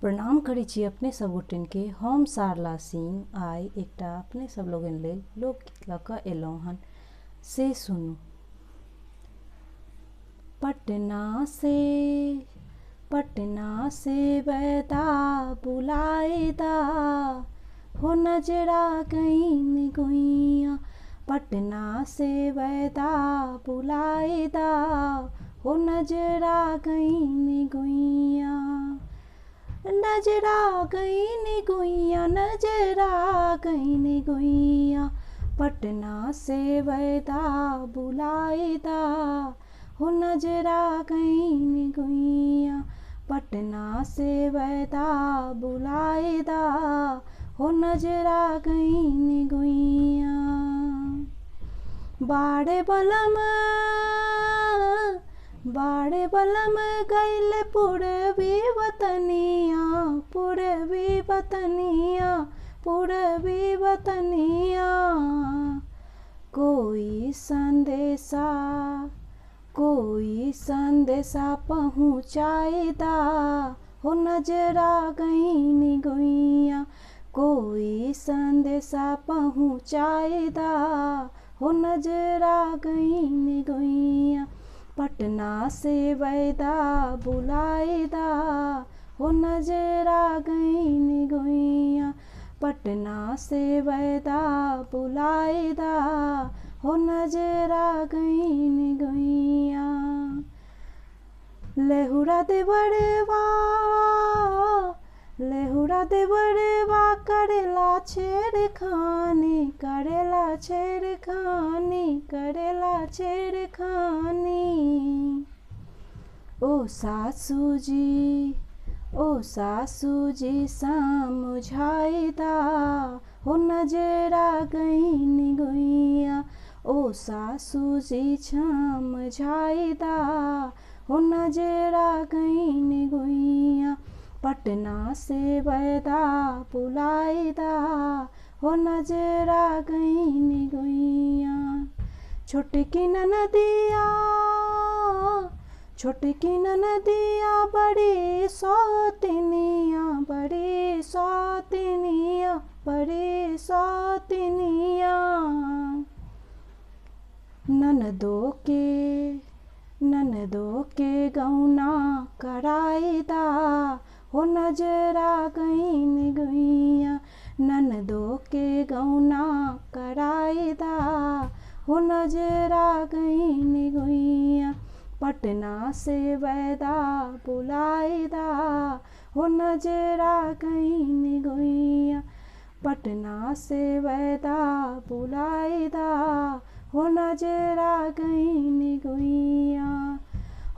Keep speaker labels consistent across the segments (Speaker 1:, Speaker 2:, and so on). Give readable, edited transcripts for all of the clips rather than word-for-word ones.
Speaker 1: प्रणाम करै छी अपने सब गोटेन के। हम सारला सिंह आइ एकटा अपने सब लोगन लेल लोकगीत लऽ कऽ एलहुँ हन, से सुनू। पटना से बैदा बुलाएदा हो नजरा गईन गुइया। पटना से बैदा बुलाएदा हो नजरा गईन गुइया। नजरा गईन गुइया, नजरा गईन गुइया। पटना से बैदा बुलाएदा हो नजरा गईन गुइया। पटना से बैदा बुलाएदा हो नजरा गईन गुइया। बाड़े बलम गैल पूरबी वतनिया, पूरबी वतनिया, पूरबी वतनिया। कोई संदेशा पहुँचाएदा हो नजरा गईन गुइया। कोई संदेशा पहुँचाएदा हो नजरा गईन गुइया। पटना से बैदा बुलाएदा हो नजरा गईन गुइया। पटना से बैदा बुलाएदा हो नजरा गईन गुइया। लेहुरा दे बड़वा करेला छेड़खानी, करेला छेड़खानी, करेला छेड़खानी। ओ सासू जी समझाएदा हो नजरा गईन गुइया। ओ सासू जी समझाएदा हो नजरा गईन गुइया। पटना से बैदा बुलाएदा हो नजरा गईन गुइया। छोटकी ननदिया बड़ी सौतनिया, बड़ी सौतनिया, बड़ी सौतनिया। ननदो के गौना कराएदा हो नजरा गईन गुइया। ननदो के गौना कराएदा हो नजरा गईन गुइया। पटना से बैदा बुलाएदा हो नजरा गईन गुइया। पटना से बैदा बुलाएदा हो नजरा गईन गुइया।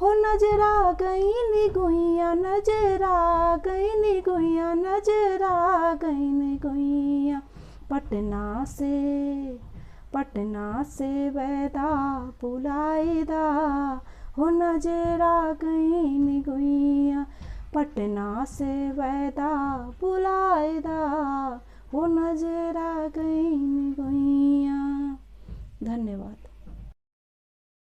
Speaker 1: हो नजरा गईन गुइया, नजरा गईन गुइया, नजरा गईन गुइया। पटना से बैदा बुलाएदा हो नजरा गईन गुइया। पटना से बैदा बुलाएदा हो नजरा गईन गुइया। धन्यवाद।